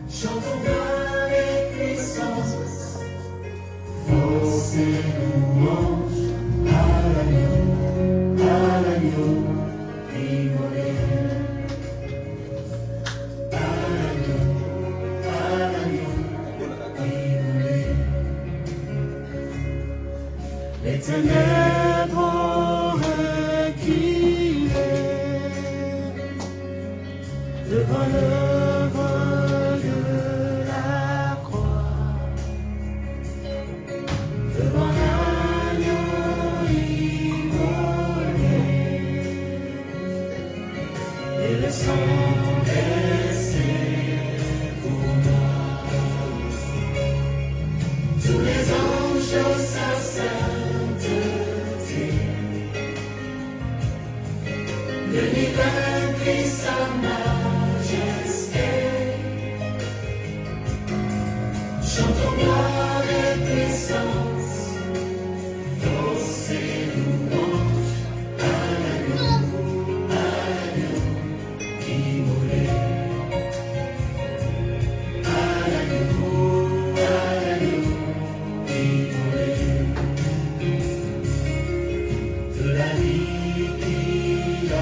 Chantons avec puissance, force et louange à l'agneau immolé. À l'agneau immolé. Les ténèbres reculées devant l'œuvre de la croix, devant l'agneau immolé, et le sang versé pour moi. Tous les anges sa sainteté, l'univers crie sa majesté. Chantons gloire et puissance, force et louange à l'agneau immolé. À l'agneau immolé. De la vie qu'il a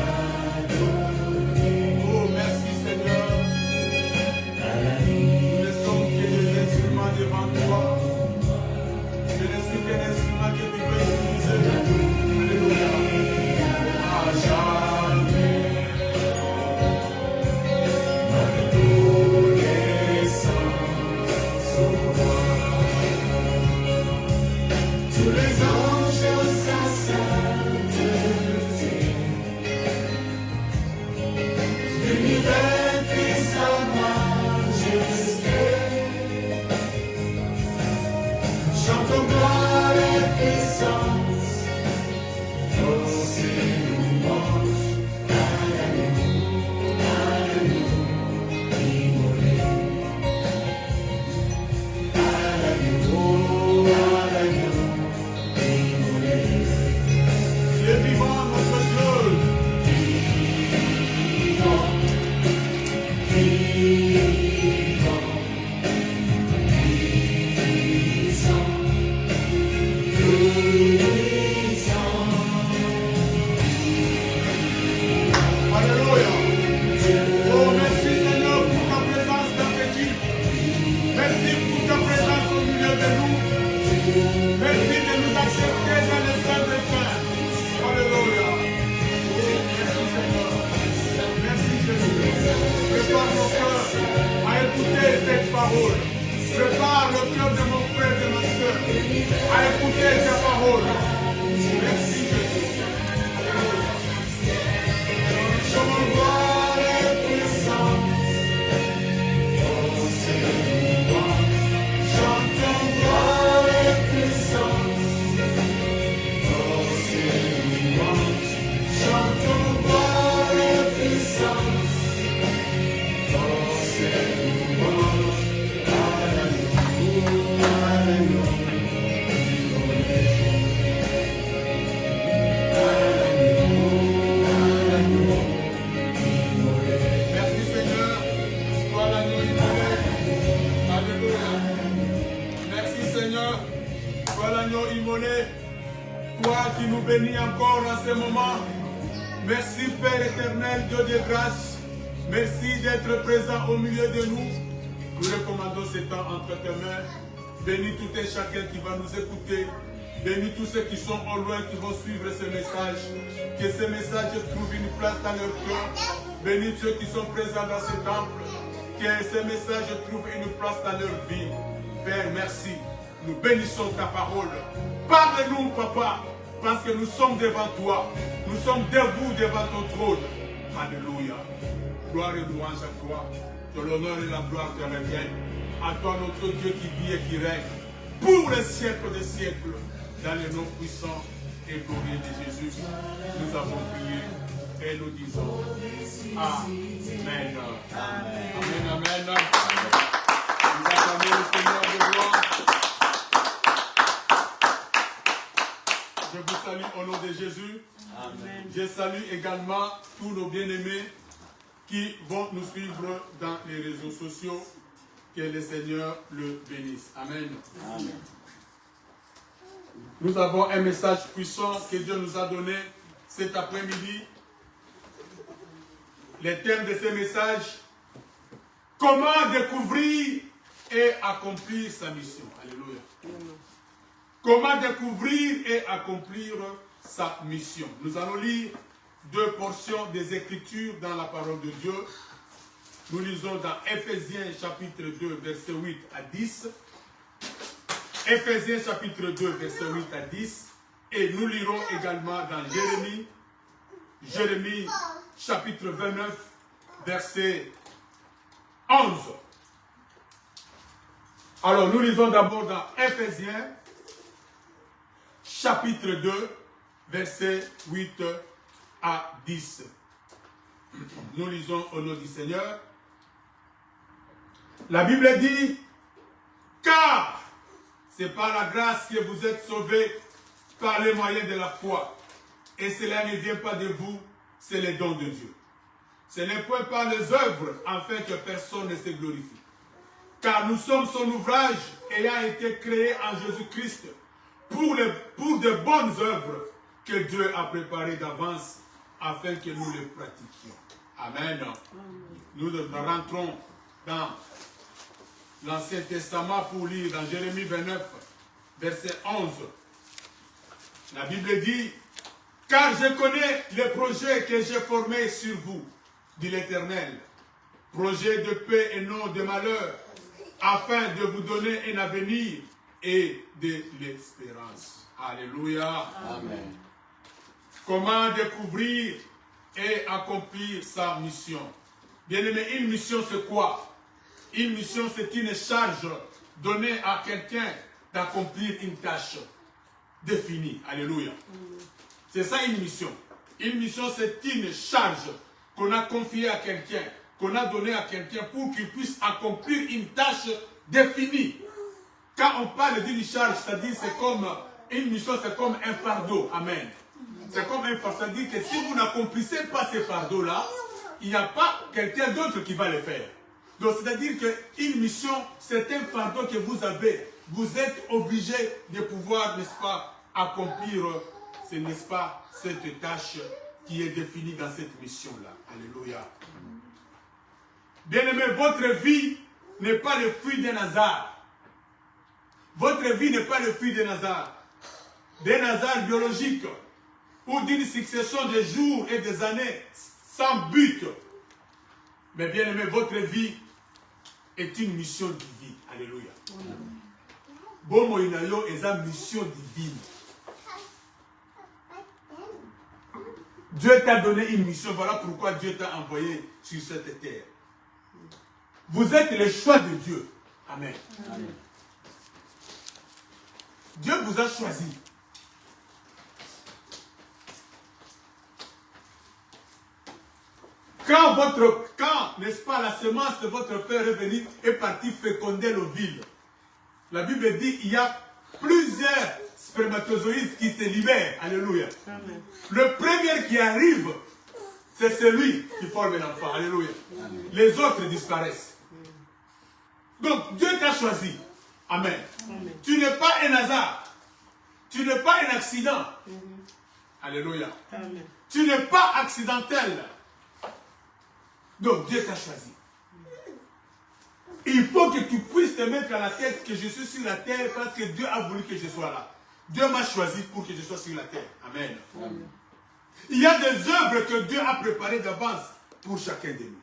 donnée. Oh, merci Seigneur. À la vie. Nous ne sommes que des instruments devant toi. Je ne suis qu'un instrument que tu peux utiliser. Alléluia. À jamais. Ma reconnaissance au roi. Tous les anges sa sainteté, l'univers crie sa majesté. Chantons gloire et puissance, force et louange à l'agneau immolé. À l'agneau immolé. Tu es vivant, notre Dieu. Vivant, vivant, puissant, puissant. Alléluia. Oh, merci Seigneur pour ta présence dans cette île. Merci pour ta présence au milieu de nous. Merci de nous accepter dans le sein des saints. Alléluia. Merci Seigneur. Merci Jésus. Prépare mon cœur à écouter cette parole. Prépare le cœur de mon frère et de ma soeur à écouter ta parole. Merci Jésus. Chantons gloire et puissance, force et louange. Chantons gloire et puissance, force et louange. Chantons gloire et puissance, force et louange à l'agneau immolé. Merci Seigneur. Toi l'agneau immolé. Alléluia. Merci Seigneur. Toi l'agneau immolé. Toi qui nous bénis encore en ce moment. Merci Père éternel, Dieu de grâce. Merci d'être présent au milieu de nous. Nous recommandons ce temps entre tes mains. Bénis tout et chacun qui va nous écouter. Bénis tous ceux qui sont au loin, qui vont suivre ce message. Que ce message trouve une place dans leur cœur. Bénis ceux qui sont présents dans ce temple. Que ce message trouve une place dans leur vie. Père, merci. Nous bénissons ta parole. Parle-nous, Papa, parce que nous sommes devant toi. Nous sommes debout devant ton trône. Alléluia. Gloire et louange à toi. Que l'honneur et la gloire te reviennent. À toi, notre Dieu qui vit et qui règne. Pour les siècles des siècles. Dans le nom puissant et glorieux de Jésus, nous avons prié et nous disons Amen. Amen, amen. Nous acclamons le Seigneur de gloire. Je vous salue au nom de Jésus. Amen. Je salue également tous nos bien-aimés qui vont nous suivre dans les réseaux sociaux. Que le Seigneur le bénisse. Amen. Amen. Nous avons un message puissant que Dieu nous a donné cet après-midi. Le thème de ce message, comment découvrir et accomplir sa mission. Alléluia. Comment découvrir et accomplir sa mission. Nous allons lire deux portions des Écritures dans la parole de Dieu. Nous lisons dans Ephésiens chapitre 2, verset 8 à 10. Ephésiens chapitre 2, verset 8 à 10. Et nous lirons également dans Jérémie chapitre 29, verset 11. Alors nous lisons d'abord dans Ephésiens chapitre 2, verset 8 à 10. Nous lisons au nom du Seigneur. La Bible dit, car c'est par la grâce que vous êtes sauvés par les moyens de la foi. Et cela ne vient pas de vous, c'est le don de Dieu. Ce n'est point par les œuvres, afin que personne ne se glorifie. Car nous sommes son ouvrage, ayant été créé en Jésus-Christ, pour de bonnes œuvres que Dieu a préparées d'avance, afin que nous les pratiquions. Amen. Nous rentrons dans l'Ancien Testament pour lire dans Jérémie 29, verset 11. La Bible dit, car je connais les projets que j'ai formés sur vous, dit l'Éternel, projets de paix et non de malheur, afin de vous donner un avenir et de l'espérance. Alléluia. Amen. Comment découvrir et accomplir sa mission. Bien-aimé, une mission c'est quoi? Une mission c'est une charge donnée à quelqu'un d'accomplir une tâche définie. Alléluia. C'est ça une mission. Une mission c'est une charge qu'on a confiée à quelqu'un, qu'on a donnée à quelqu'un pour qu'il puisse accomplir une tâche définie. Quand on parle d'une charge, c'est-à-dire c'est comme une mission, c'est comme un fardeau. Amen. C'est comme un fardeau. C'est-à-dire que si vous n'accomplissez pas ce fardeau-là, il n'y a pas quelqu'un d'autre qui va le faire. Donc c'est-à-dire qu'une mission, c'est un fardeau que vous avez. Vous êtes obligé de pouvoir, n'est-ce pas, accomplir, n'est-ce pas, cette tâche qui est définie dans cette mission-là. Alléluia. Bien-aimé, votre vie n'est pas le fruit d'un hasard. Votre vie n'est pas le fruit d'un hasard biologique ou d'une succession de jours et des années sans but. Mais bien aimé, votre vie est une mission divine. Alléluia. Bon, moïnayo est une mission divine. Dieu t'a donné une mission. Voilà pourquoi Dieu t'a envoyé sur cette terre. Vous êtes le choix de Dieu. Amen. Amen. Dieu vous a choisi. Quand, n'est-ce pas, la semence de votre père est partie féconder le vide, la Bible dit il y a plusieurs spermatozoïdes qui se libèrent. Alléluia. Amen. Le premier qui arrive, c'est celui qui forme l'enfant. Alléluia. Amen. Les autres disparaissent. Donc Dieu t'a choisi. Amen. Amen. Tu n'es pas un hasard. Tu n'es pas un accident. Alléluia. Amen. Tu n'es pas accidentel. Donc Dieu t'a choisi. Il faut que tu puisses te mettre à la tête que je suis sur la terre parce que Dieu a voulu que je sois là. Dieu m'a choisi pour que je sois sur la terre. Amen. Amen. Il y a des œuvres que Dieu a préparées d'avance pour chacun de nous.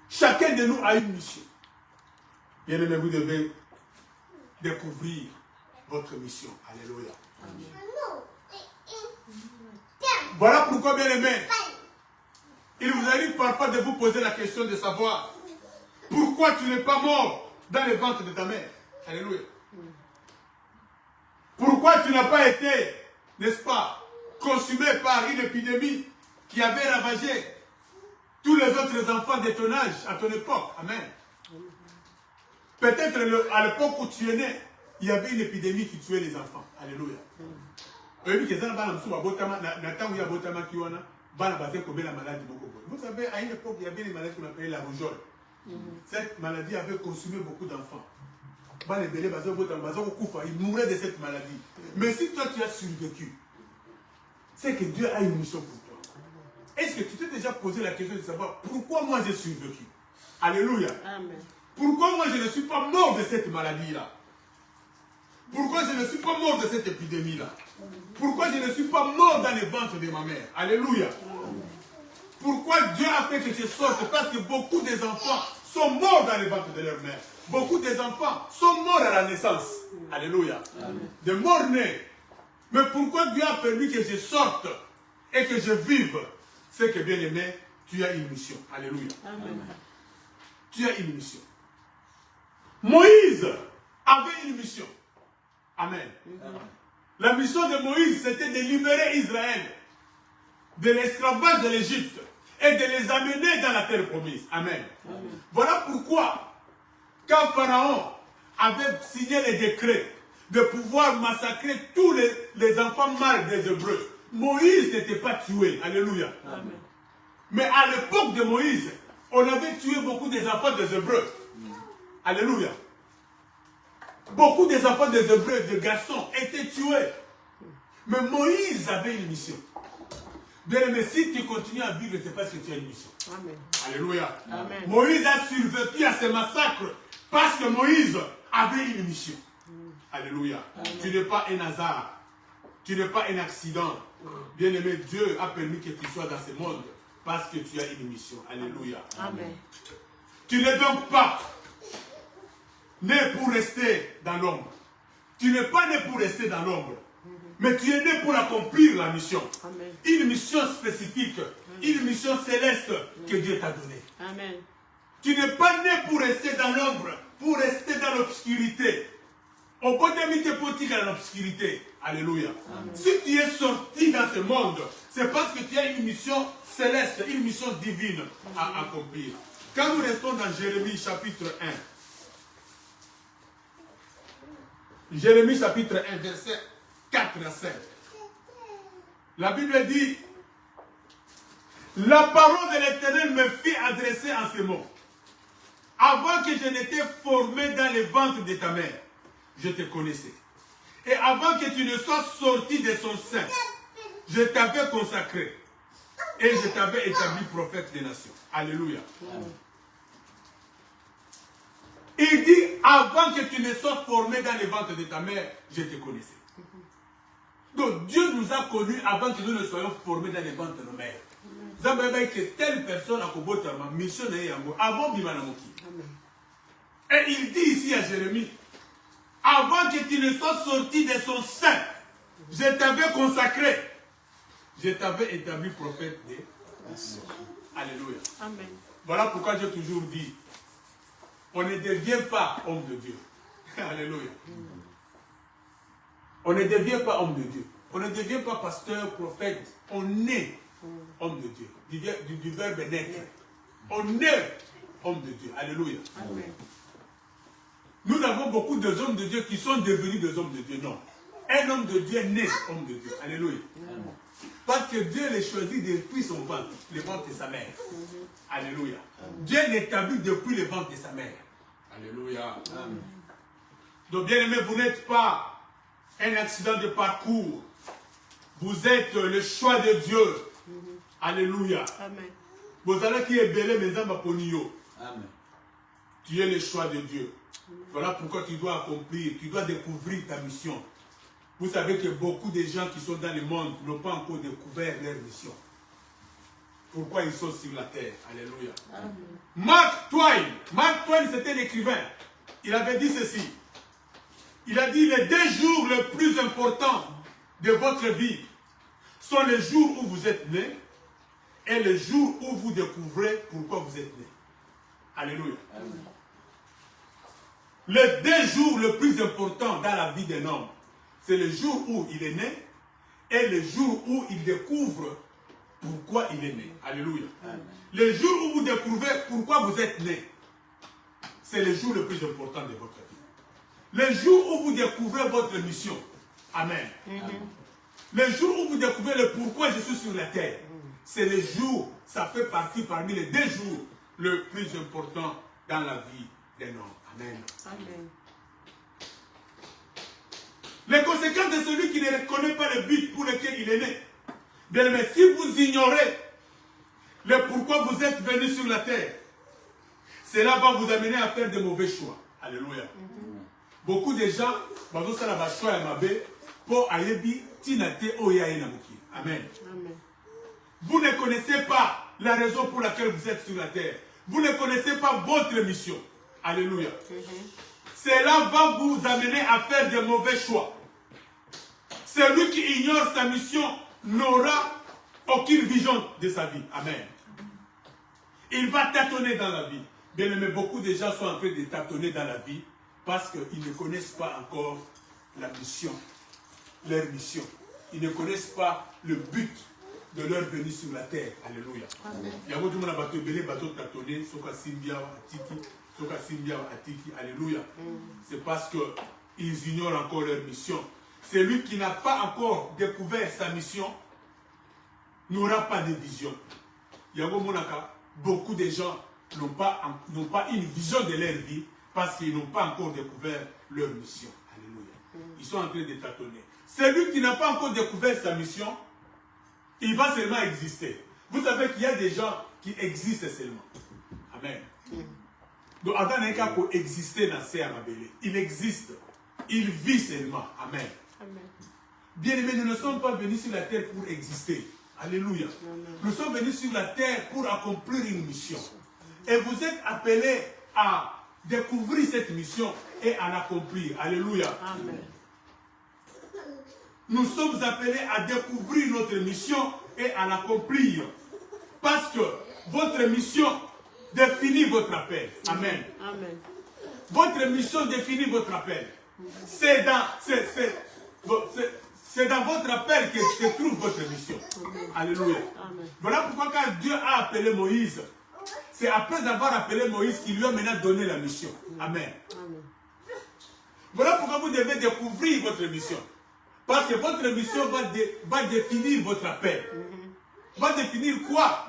Chacun de nous a une mission. Bien aimé, vous devez découvrir votre mission. Alléluia. Amen. Voilà pourquoi, bien aimé, il vous arrive parfois de vous poser la question de savoir pourquoi tu n'es pas mort dans le ventre de ta mère. Alléluia. Pourquoi tu n'as pas été, n'est-ce pas, consumé par une épidémie qui avait ravagé tous les autres enfants de ton âge, à ton époque. Amen. Peut-être à l'époque où tu es né, il y avait une épidémie qui tuait les enfants. Alléluia. Vous savez, à une époque, il y avait une maladie qu'on appelait la rougeole. Cette maladie avait consumé beaucoup d'enfants. Ils mouraient de cette maladie. Mais si toi tu as survécu, c'est que Dieu a une mission pour toi. Est-ce que tu t'es déjà posé la question de savoir pourquoi moi j'ai survécu? Alléluia. Amen. Pourquoi moi je ne suis pas mort de cette maladie-là? Pourquoi je ne suis pas mort de cette épidémie-là? Pourquoi je ne suis pas mort dans les ventres de ma mère? Alléluia. Pourquoi Dieu a fait que je sorte? Parce que beaucoup des enfants sont morts dans les ventres de leur mère. Beaucoup des enfants sont morts à la naissance. Alléluia. Des morts nés. Mais pourquoi Dieu a permis que je sorte et que je vive? C'est que, bien aimé, tu as une mission. Alléluia. Amen. Tu as une mission. Moïse avait une mission. Amen. La mission de Moïse, c'était de libérer Israël de l'esclavage de l'Égypte et de les amener dans la terre promise. Amen. Voilà pourquoi, quand Pharaon avait signé les décrets de pouvoir massacrer tous les enfants mâles des Hébreux, Moïse n'était pas tué. Alléluia. Amen. Mais à l'époque de Moïse, on avait tué beaucoup des enfants des Hébreux. Alléluia. Beaucoup des enfants des Hébreux, des garçons, étaient tués. Mais Moïse avait une mission. Bien, mais si tu continues à vivre, c'est parce que tu as une mission. Amen. Alléluia. Amen. Moïse a survécu à ces massacres parce que Moïse avait une mission. Alléluia. Tu n'es pas un hasard. Tu n'es pas un accident. Bien aimé, Dieu a permis que tu sois dans ce monde parce que tu as une mission. Alléluia. Amen. Tu n'es donc pas né pour rester dans l'ombre. Tu n'es pas né pour rester dans l'ombre. Mais tu es né pour accomplir la mission. Amen. Une mission spécifique. Une mission céleste que Dieu t'a donnée. Amen. Tu n'es pas né pour rester dans l'ombre, pour rester dans l'obscurité. On peut t'inviter politique dans l'obscurité. Alléluia. Si tu es sorti dans ce monde, c'est parce que tu as une mission céleste, une mission divine à accomplir. Quand nous restons dans Jérémie chapitre 1, Jérémie chapitre 1, verset 4 à 5. La Bible dit, la parole de l'Éternel me fit adresser en ces mots. Avant que je n'étais formé dans les ventres de ta mère, je te connaissais. Et avant que tu ne sois sorti de son sein, je t'avais consacré. Et je t'avais établi prophète des nations. Alléluia. Il dit, avant que tu ne sois formé dans les ventres de ta mère, je te connaissais. Donc Dieu nous a connus avant que nous ne soyons formés dans les ventres de nos mères. Vous savez que telle personne a ma mission avant Bimanamoki. Et il dit ici à Jérémie, avant que tu ne sois sorti de son sein, je t'avais consacré. Je t'avais établi prophète des nations. Alléluia. Amen. Voilà pourquoi j'ai toujours dit, on ne devient pas homme de Dieu. Alléluia. On ne devient pas homme de Dieu. On ne devient pas pasteur, prophète. On est homme de Dieu. Du verbe naître. On est homme de Dieu. Alléluia. Amen. Nous avons beaucoup d'hommes de Dieu qui sont devenus des hommes de Dieu. Non. Un homme de Dieu est né homme de Dieu. Alléluia. Parce que Dieu les choisit depuis son ventre, le ventre de sa mère. Alléluia. Dieu l'établit depuis le ventre de sa mère. Alléluia. Donc bien aimé, vous n'êtes pas un accident de parcours. Vous êtes le choix de Dieu. Alléluia. Amen. Vous allez qui est belé mes âmes pour nous. Amen. Tu es le choix de Dieu. Voilà pourquoi tu dois accomplir, tu dois découvrir ta mission. Vous savez que beaucoup de gens qui sont dans le monde n'ont pas encore découvert leur mission. Pourquoi ils sont sur la terre. Alléluia. Amen. Mark Twain c'était un écrivain. Il avait dit ceci. Il a dit, les 2 jours les plus importants de votre vie sont les jours où vous êtes né et les jours où vous découvrez pourquoi vous êtes né. Alléluia. Amen. Les 2 jours les plus importants dans la vie d'un homme, c'est le jour où il est né et le jour où il découvre pourquoi il est né. Alléluia. Amen. Le jour où vous découvrez pourquoi vous êtes né, c'est le jour le plus important de votre vie. Le jour où vous découvrez votre mission, amen. Le jour où vous découvrez le pourquoi je suis sur la terre, c'est le jour, ça fait partie parmi les 2 jours le plus important dans la vie d'un homme. Amen. Amen. Les conséquences de celui qui ne reconnaît pas le but pour lequel il est né. Bien, mais si vous ignorez le pourquoi vous êtes venu sur la terre, cela va vous amener à faire de mauvais choix. Alléluia. Beaucoup de gens, Amen. Vous ne connaissez pas la raison pour laquelle vous êtes sur la terre. Vous ne connaissez pas votre mission. Alléluia. Cela va vous amener à faire de mauvais choix. Celui qui ignore sa mission n'aura aucune vision de sa vie. Amen. Il va tâtonner dans la vie. Bien aimé, beaucoup de gens sont en train de tâtonner dans la vie parce qu'ils ne connaissent pas encore la mission, leur mission. Ils ne connaissent pas le but de leur venue sur la terre. Alléluia. Alléluia. C'est parce qu'ils ignorent encore leur mission. Celui qui n'a pas encore découvert sa mission n'aura pas de vision. Beaucoup de gens n'ont pas une vision de leur vie parce qu'ils n'ont pas encore découvert leur mission. Alléluia. Ils sont en train de tâtonner. Celui qui n'a pas encore découvert sa mission, il va seulement exister. Vous savez qu'il y a des gens qui existent seulement. Amen. Donc, avant d'un cas pour exister dans ces amabélés, il existe. Il vit seulement. Amen. Bien aimés, nous ne sommes pas venus sur la terre pour exister. Alléluia. Nous sommes venus sur la terre pour accomplir une mission. Et vous êtes appelés à découvrir cette mission et à l'accomplir. Alléluia. Amen. Nous sommes appelés à découvrir notre mission et à l'accomplir. Parce que votre mission définit votre appel. Amen. Amen. Votre mission définit votre appel. C'est dans votre appel que se trouve votre mission. Amen. Alléluia. Amen. Voilà pourquoi quand Dieu a appelé Moïse, c'est après avoir appelé Moïse qu'il lui a maintenant donné la mission. Amen. Amen. Voilà pourquoi vous devez découvrir votre mission. Parce que votre mission va définir votre appel. Va définir quoi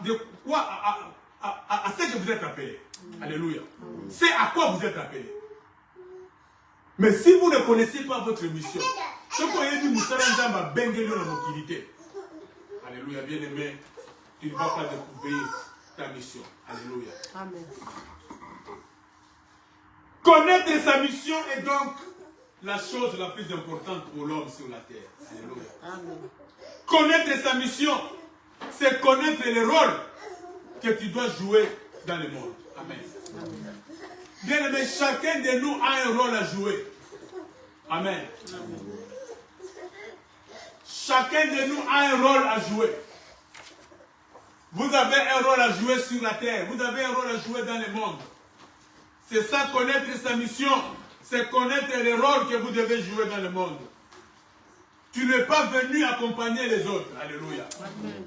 à ce que vous êtes appelé. Alléluia. C'est à quoi vous êtes appelé. Mais si vous ne connaissez pas votre mission, ce qu'on a dit, alléluia, bien aimé, tu ne vas pas découvrir ta mission. Alléluia. Amen. Connaître sa mission est donc la chose la plus importante pour l'homme sur la terre. Alléluia. Amen. Connaître sa mission, c'est connaître le rôle que tu dois jouer dans le monde. Amen. Amen. Bien aimé, chacun de nous a un rôle à jouer. Amen. Amen. Chacun de nous a un rôle à jouer. Vous avez un rôle à jouer sur la terre. Vous avez un rôle à jouer dans le monde. C'est ça, connaître sa mission. C'est connaître le rôle que vous devez jouer dans le monde. Tu n'es pas venu accompagner les autres. Alléluia. Amen.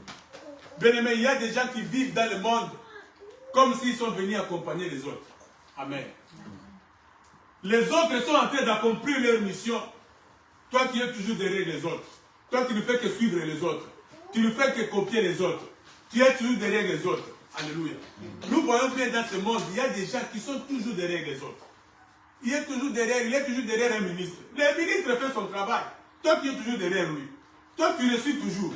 Bien aimé, il y a des gens qui vivent dans le monde comme s'ils sont venus accompagner les autres. Amen. Les autres sont en train d'accomplir leur mission. Toi qui es toujours derrière les autres. Toi qui ne fais que suivre les autres. Tu ne fais que copier les autres. Tu es toujours derrière les autres. Alléluia. Nous voyons bien dans ce monde, il y a des gens qui sont toujours derrière les autres. Il est toujours derrière un ministre. Le ministre fait son travail. Toi qui es toujours derrière lui. Toi tu le suis toujours.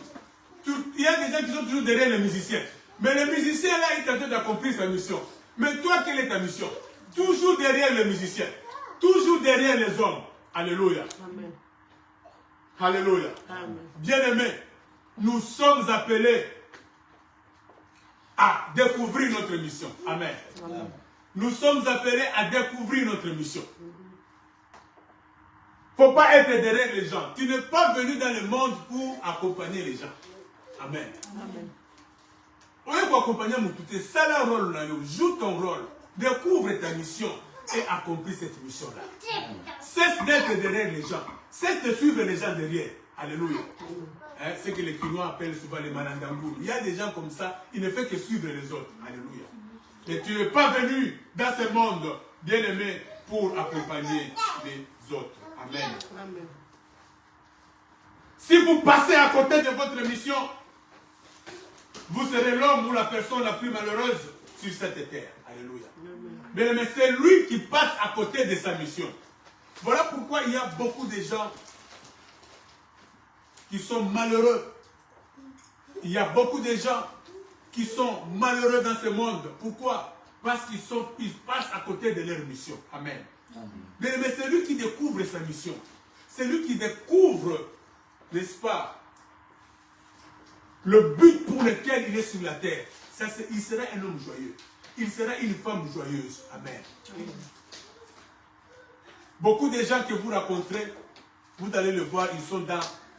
Il y a des gens qui sont toujours derrière les musiciens. Mais le musicien là, il est en train d'accomplir sa mission. Mais toi, quelle est ta mission? Toujours derrière les musiciens. Toujours derrière les hommes. Alléluia. Amen. Alléluia. Amen. Bien-aimés, nous sommes appelés à découvrir notre mission. Amen. Amen. Nous sommes appelés à découvrir notre mission. Il ne faut pas être derrière les gens. Tu n'es pas venu dans le monde pour accompagner les gens. Amen. Amen. On est pour accompagner mon tout. C'est ça le rôle. Joue ton rôle. Découvre ta mission et accomplis cette mission-là. Cesse d'être derrière les gens. Cesse de suivre les gens derrière. Alléluia. Hein, c'est ce que les Kinois appellent souvent les manandambour. Il y a des gens comme ça, ils ne font que suivre les autres. Alléluia. Et tu n'es pas venu dans ce monde, bien-aimé, pour accompagner les autres. Amen. Amen. Si vous passez à côté de votre mission, vous serez l'homme ou la personne la plus malheureuse sur cette terre. Alléluia. Mais c'est lui qui passe à côté de sa mission. Voilà pourquoi il y a beaucoup de gens qui sont malheureux. Il y a beaucoup de gens qui sont malheureux dans ce monde. Pourquoi? Parce qu'ils passent à côté de leur mission. Amen. Mais c'est lui qui découvre sa mission. C'est lui qui découvre, n'est-ce pas, le but pour lequel il est sur la terre. Il sera un homme joyeux. Il sera une femme joyeuse. Amen. Beaucoup de gens que vous rencontrez, vous allez le voir,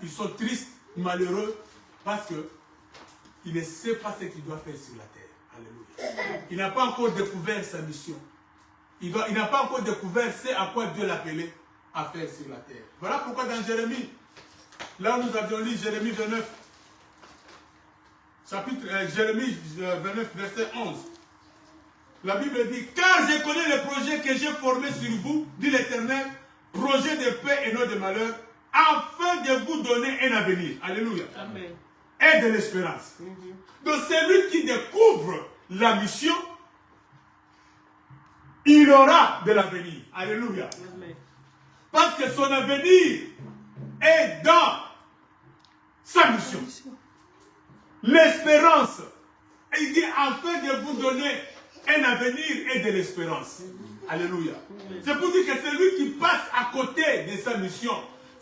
ils sont tristes, malheureux, parce qu'il ne sait pas ce qu'il doit faire sur la terre. Alléluia. Il n'a pas encore découvert sa mission. Il n'a pas encore découvert ce à quoi Dieu l'a appelé à faire sur la terre. Voilà pourquoi dans Jérémie, là où nous avions lu Jérémie 29, Jérémie 29, verset 11. La Bible dit, car je connais les projets que j'ai formés sur vous, dit l'Éternel, projets de paix et non de malheur, afin de vous donner un avenir. Alléluia. Amen. Et de l'espérance. Donc celui qui découvre la mission, il aura de l'avenir. Alléluia. Amen. Parce que son avenir est dans sa mission. L'espérance. Il dit afin de vous donner un avenir et de l'espérance. Alléluia. C'est pour dire que celui qui passe à côté de sa mission,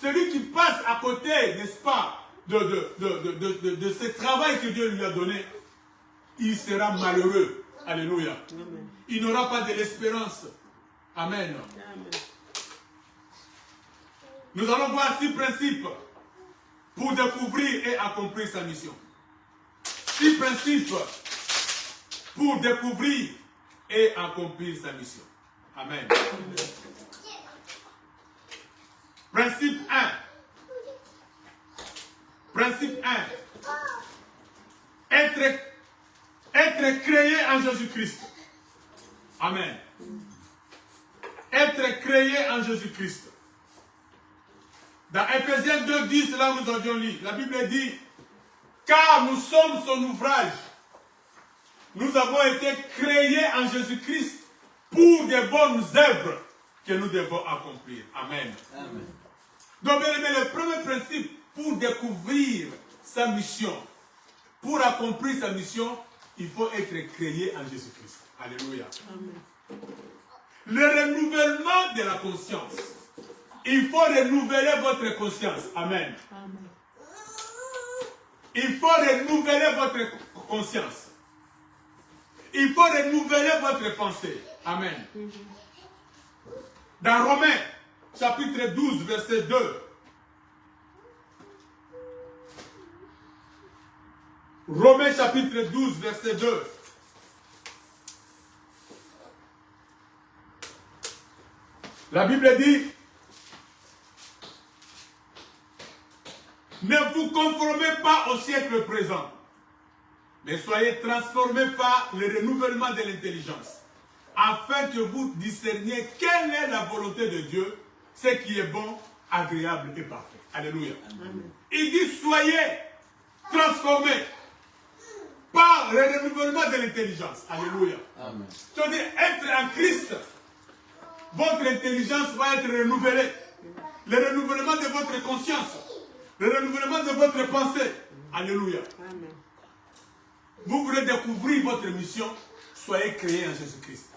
celui qui passe à côté, n'est-ce pas, de ce travail que Dieu lui a donné, il sera malheureux. Alléluia. Amen. Il n'aura pas de l'espérance. Amen. Amen. Nous allons voir 6 principes pour découvrir et accomplir sa mission. 6 principes pour découvrir et accomplir sa mission. Amen. Principe 1. Principe 1. Être créé en Jésus-Christ. Amen. Être créé en Jésus-Christ. Dans Ephésiens 2, 10, là où nous avions lu, la Bible dit, car nous sommes son ouvrage. Nous avons été créés en Jésus-Christ pour des bonnes œuvres que nous devons accomplir. Amen. Amen. Donc, bien aimé, le premier principe pour découvrir sa mission, pour accomplir sa mission, il faut être créé en Jésus-Christ. Alléluia. Amen. Le renouvellement de la conscience. Il faut renouveler votre conscience. Amen. Amen. Il faut renouveler votre conscience. Il faut renouveler votre pensée. Amen. Dans Romains, chapitre 12, verset 2. Romains, chapitre 12, verset 2. La Bible dit, ne vous conformez pas au siècle présent, mais soyez transformés par le renouvellement de l'intelligence, afin que vous discerniez quelle est la volonté de Dieu, ce qui est bon, agréable et parfait. Alléluia. Amen. Il dit, soyez transformés par le renouvellement de l'intelligence. Alléluia. Amen. C'est-à-dire, être en Christ, votre intelligence va être renouvelée. Le renouvellement de votre conscience. Le renouvellement de votre pensée. Alléluia. Amen. Vous voulez découvrir votre mission, soyez créés en Jésus-Christ.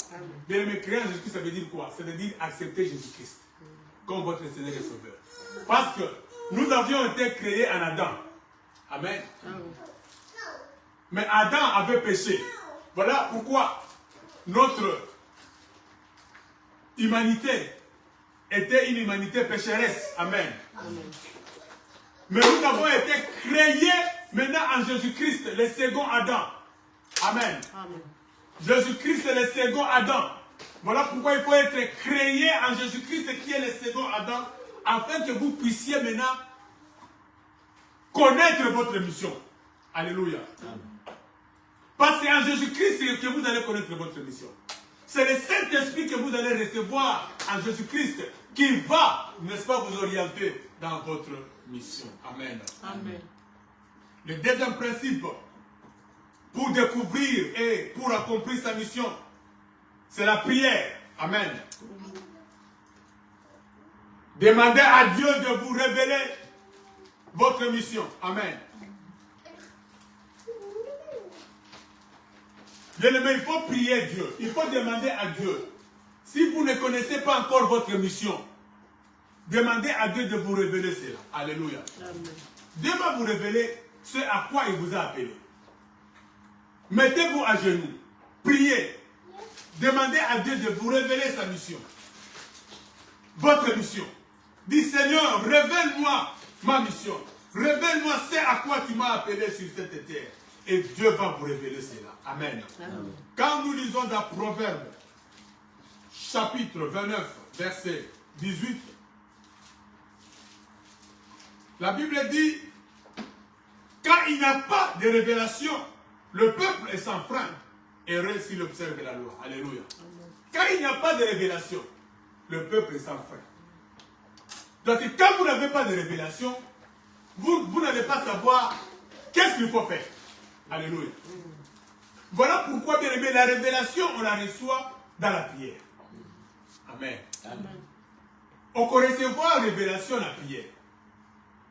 Bien aimé, créer en Jésus-Christ, ça veut dire quoi? Ça veut dire accepter Jésus-Christ comme votre Seigneur et Sauveur. Parce que nous avions été créés en Adam. Amen. Mais Adam avait péché. Voilà pourquoi notre humanité était une humanité pécheresse. Amen. Amen. Mais nous avons été créés maintenant en Jésus-Christ, le second Adam. Amen. Amen. Jésus-Christ est le second Adam. Voilà pourquoi il faut être créé en Jésus-Christ qui est le second Adam, afin que vous puissiez maintenant connaître votre mission. Alléluia. Amen. Parce que c'est en Jésus-Christ que vous allez connaître votre mission. C'est le Saint-Esprit que vous allez recevoir en Jésus-Christ qui va, n'est-ce pas, vous orienter dans votre mission. Amen. Amen. Le deuxième principe, pour découvrir et pour accomplir sa mission, c'est la prière. Amen. Demandez à Dieu de vous révéler votre mission. Amen. Bien-aimé, il faut prier Dieu. Il faut demander à Dieu. Si vous ne connaissez pas encore votre mission, demandez à Dieu de vous révéler cela. Alléluia. Amen. Dieu va vous révéler ce à quoi il vous a appelé. Mettez-vous à genoux. Priez. Demandez à Dieu de vous révéler sa mission. Votre mission. Dis Seigneur, révèle-moi ma mission. Révèle-moi ce à quoi tu m'as appelé sur cette terre. Et Dieu va vous révéler cela. Amen. Amen. Quand nous lisons dans Proverbes, chapitre 29, verset 18, la Bible dit, quand il n'y a pas de révélation, le peuple est sans frein et reste s'il observe la loi. Alléluia. Quand il n'y a pas de révélation, le peuple est sans frein. Donc quand vous n'avez pas de révélation, vous n'allez pas savoir qu'est-ce qu'il faut faire. Alléluia. Voilà pourquoi, bien aimé, la révélation, on la reçoit dans la prière. Amen. Amen. On peut recevoir la révélation dans la prière.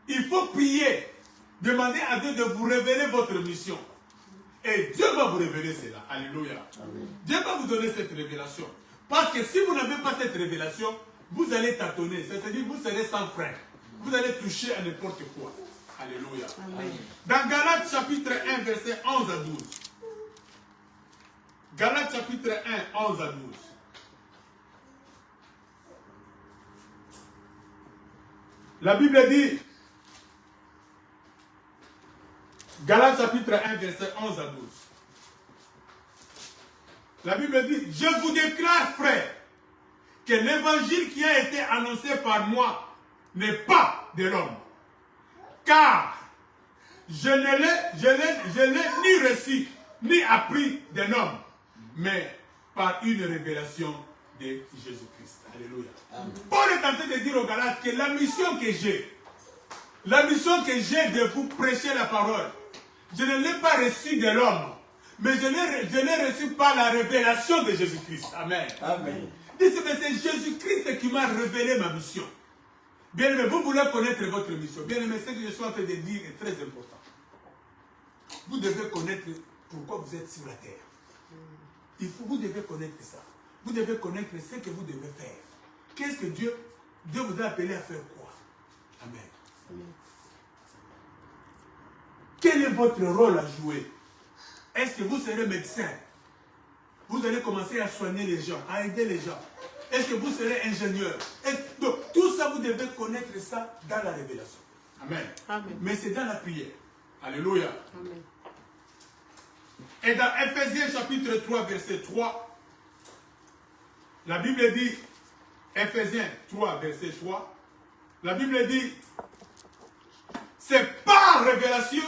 Il faut prier. Demander à Dieu de vous révéler votre mission. Et Dieu va vous révéler cela. Alléluia. Amen. Dieu va vous donner cette révélation. Parce que si vous n'avez pas cette révélation, vous allez tâtonner. C'est-à-dire vous serez sans frein. Vous allez toucher à n'importe quoi. Alléluia. Amen. Dans Galates chapitre 1, verset 11 à 12. Galates chapitre 1, 11 à 12. La Bible dit, Galates chapitre 1, verset 11 à 12. La Bible dit, je vous déclare, frères, que l'évangile qui a été annoncé par moi n'est pas de l'homme. Car je ne l'ai ni reçu, ni appris d'un homme, mais par une révélation de Jésus-Christ. Alléluia. Amen. Paul est en train de dire aux Galates que la mission que j'ai de vous prêcher la parole, je ne l'ai pas reçue de l'homme, mais je l'ai reçue par la révélation de Jésus-Christ. Amen. Amen. Dites, mais c'est Jésus-Christ qui m'a révélé ma mission. Bien aimé, vous voulez connaître votre mission. Bien aimé, ce que je suis en train de dire est très important. Vous devez connaître pourquoi vous êtes sur la terre. Vous devez connaître ça. Vous devez connaître ce que vous devez faire. Qu'est-ce que Dieu vous a appelé à faire quoi? Amen. Amen. Quel est votre rôle à jouer? Est-ce que vous serez médecin? Vous allez commencer à soigner les gens, à aider les gens. Est-ce que vous serez ingénieur? Donc, tout ça, vous devez connaître ça dans la révélation. Amen. Amen. Mais c'est dans la prière. Alléluia. Amen. Et dans Ephésiens chapitre 3, verset 3, la Bible dit, Ephésiens 3, verset 3, la Bible dit, c'est par révélation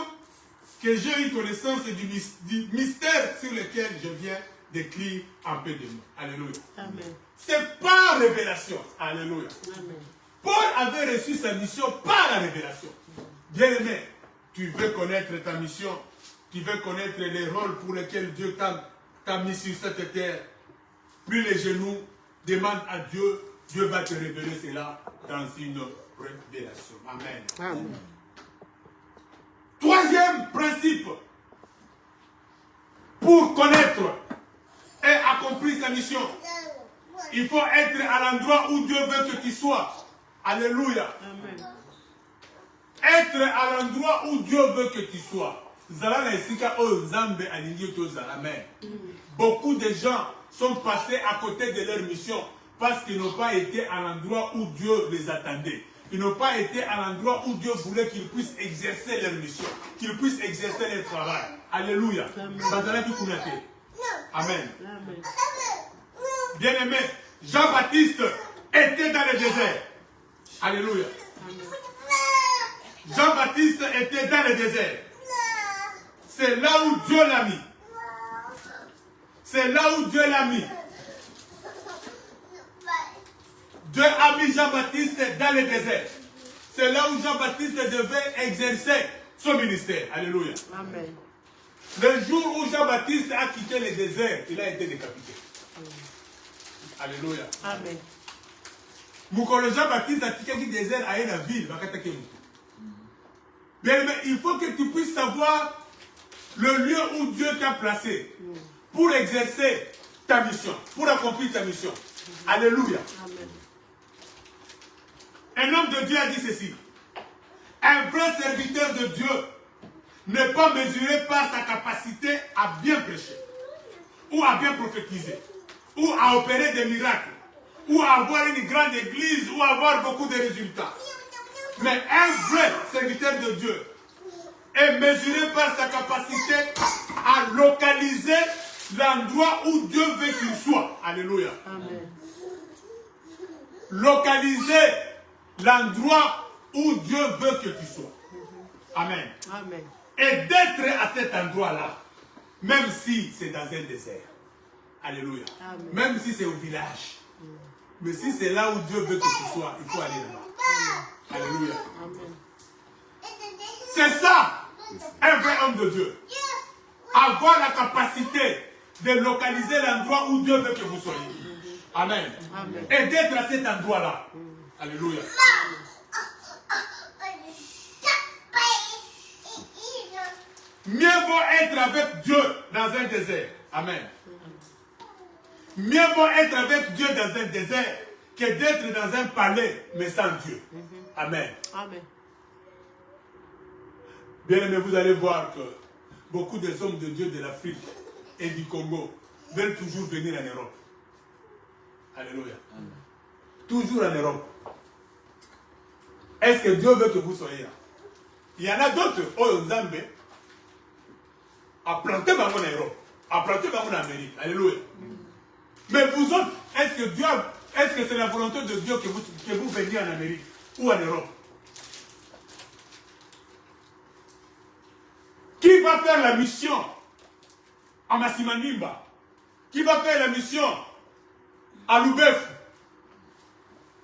que j'ai eu connaissance du mystère sur lequel je viens d'écrire un peu de mots. Alléluia. Amen. C'est par révélation. Alléluia. Amen. Paul avait reçu sa mission par la révélation. Bien-aimé, tu veux connaître ta mission, tu veux connaître les rôles pour lesquels Dieu t'a mis sur cette terre. Plie les genoux, demande à Dieu, Dieu va te révéler cela dans une révélation. Amen. Amen. Troisième principe, pour connaître et accomplir sa mission, il faut être à l'endroit où Dieu veut que tu sois. Alléluia. Amen. Être à l'endroit où Dieu veut que tu sois. Amen. Beaucoup de gens sont passés à côté de leur mission parce qu'ils n'ont pas été à l'endroit où Dieu les attendait. Ils n'ont pas été à l'endroit où Dieu voulait qu'ils puissent exercer leur mission, qu'ils puissent exercer leur travail. Alléluia. Amen. Amen. Amen. Bien-aimé, Jean-Baptiste était dans le désert. Alléluia. Jean-Baptiste était dans le désert. C'est là où Dieu l'a mis. C'est là où Dieu l'a mis. Dieu a mis Jean-Baptiste dans le désert. C'est là où Jean-Baptiste devait exercer son ministère. Alléluia. Amen. Le jour où Jean-Baptiste a quitté le désert, il a été décapité. Alléluia. Amen. Moukolo Jean-Baptiste a quitté le désert à la ville. Mais il faut que tu puisses savoir le lieu où Dieu t'a placé pour exercer ta mission, pour accomplir ta mission. Alléluia. Amen. Un homme de Dieu a dit ceci. Un vrai serviteur de Dieu n'est pas mesuré par sa capacité à bien prêcher, ou à bien prophétiser, ou à opérer des miracles, ou à avoir une grande église, ou à avoir beaucoup de résultats. Mais un vrai serviteur de Dieu est mesuré par sa capacité à localiser l'endroit où Dieu veut qu'il soit. Alléluia. Amen. Localiser l'endroit où Dieu veut que tu sois. Amen. Amen. Et d'être à cet endroit-là, même si c'est dans un désert. Alléluia. Amen. Même si c'est au village. Mais si c'est là où Dieu veut que tu sois, il faut aller là-bas. Alléluia. Amen. C'est ça, un vrai homme de Dieu. Avoir la capacité de localiser l'endroit où Dieu veut que vous soyez. Amen. Amen. Et d'être à cet endroit-là. Alléluia. Mieux vaut être avec Dieu dans un désert. Amen. Mieux vaut être avec Dieu dans un désert que d'être dans un palais, mais sans Dieu. Amen. Amen. Bien aimé, vous allez voir que beaucoup des hommes de Dieu de l'Afrique et du Congo veulent toujours venir en Europe. Alléluia. Amen. Toujours en Europe. Est-ce que Dieu veut que vous soyez là? Il y en a d'autres, oh Zambé, à planter en Europe, à planter en Amérique. Alléluia. Mais vous autres, est-ce que c'est la volonté de Dieu que vous veniez en Amérique ou en Europe? Qui va faire la mission à Massimandimba? Qui va faire la mission à Loubef?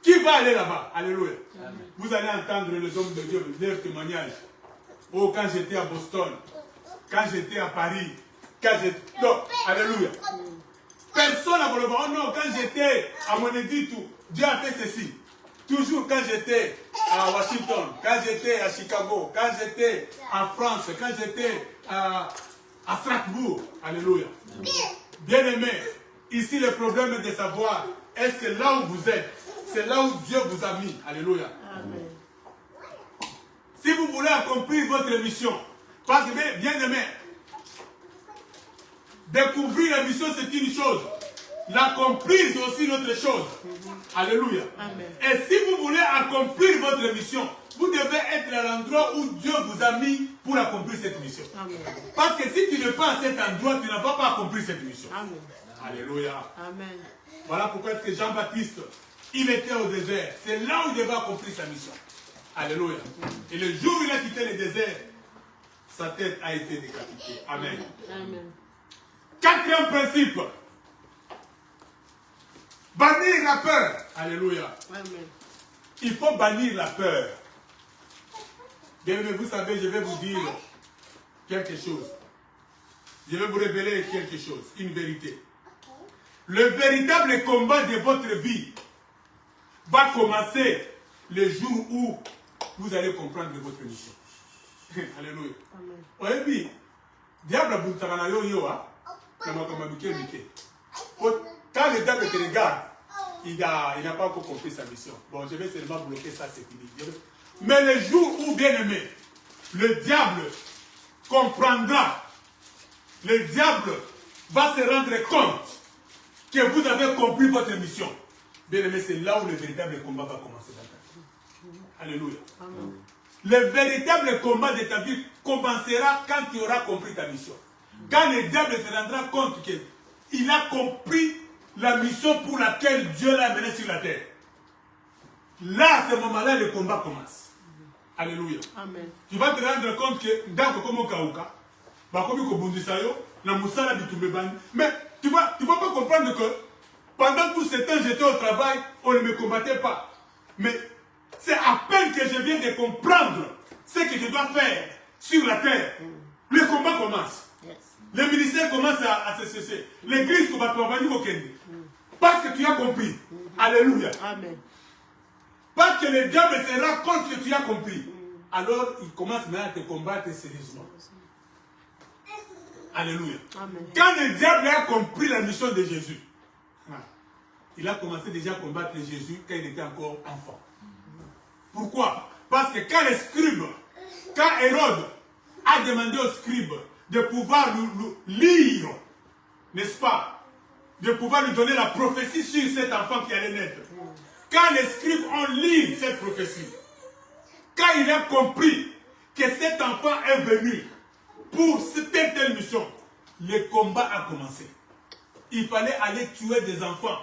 Qui va aller là-bas? Alléluia. Amen. Vous allez entendre les hommes de Dieu leur témoignage. Oh, quand j'étais à Boston, quand j'étais à Paris, quand j'étais... Non, alléluia. Personne n'a voulu voir. Oh non, quand j'étais à Moneditu, Dieu a fait ceci. Toujours quand j'étais à Washington, quand j'étais à Chicago, quand j'étais en France, quand j'étais à Strasbourg. Alléluia. Bien aimé, ici le problème est de savoir, est-ce que là où vous êtes, c'est là où Dieu vous a mis. Alléluia. Amen. Si vous voulez accomplir votre mission, parce que bien aimé, découvrir la mission c'est une chose. L'accomplir c'est aussi une autre chose. Alléluia. Amen. Et si vous voulez accomplir votre mission, vous devez être à l'endroit où Dieu vous a mis pour accomplir cette mission. Amen. Parce que si tu n'es pas à cet endroit, tu n'as pas accompli cette mission. Amen. Alléluia. Amen. Voilà pourquoi est-ce que Jean-Baptiste, il était au désert. C'est là où il devait accomplir sa mission. Alléluia. Et le jour où il a quitté le désert, sa tête a été décapitée. Amen. Amen. Quatrième principe. Bannir la peur. Alléluia. Amen. Il faut bannir la peur. Bien aimé, vous savez, je vais vous dire quelque chose. Je vais vous révéler quelque chose, une vérité. Le véritable combat de votre vie va commencer le jour où vous allez comprendre votre mission. Alléluia. Amen. Oui, diable a boutana yo yo hein. Quand le diable te regarde, il n'a pas encore compris sa mission. Bon, je vais seulement bloquer ça, c'est fini. Mais le jour où, bien aimé, le diable comprendra, le diable va se rendre compte que vous avez compris votre mission. Bien aimé, c'est là où le véritable combat va commencer dans ta vie. Alléluia. Amen. Le véritable combat de ta vie commencera quand tu auras compris ta mission. Quand le diable se rendra compte qu'il a compris la mission pour laquelle Dieu l'a amené sur la terre. Là, à ce moment-là, le combat commence. Alléluia. Amen. Tu vas te rendre compte que dans le Kauka, mais tu ne vas pas comprendre que Pendant tout ce temps, j'étais au travail, on ne me combattait pas. Mais c'est à peine que je viens de comprendre ce que je dois faire sur la terre. Le combat commence. Le ministère commence à se cesser. L'église commence à travailler. Parce que tu as compris. Alléluia. Amen. Parce que le diable se rend compte que tu as compris. Alors, il commence maintenant à te combattre sérieusement. Alléluia. Amen. Quand le diable a compris la mission de Jésus, il a commencé déjà à combattre Jésus quand il était encore enfant. Pourquoi? Parce que quand les scribes, quand Hérode a demandé aux scribes de pouvoir lire, n'est-ce pas, de pouvoir lui donner la prophétie sur cet enfant qui allait naître. Quand les scribes ont lu cette prophétie, quand il a compris que cet enfant est venu pour telle mission, le combat a commencé. Il fallait aller tuer des enfants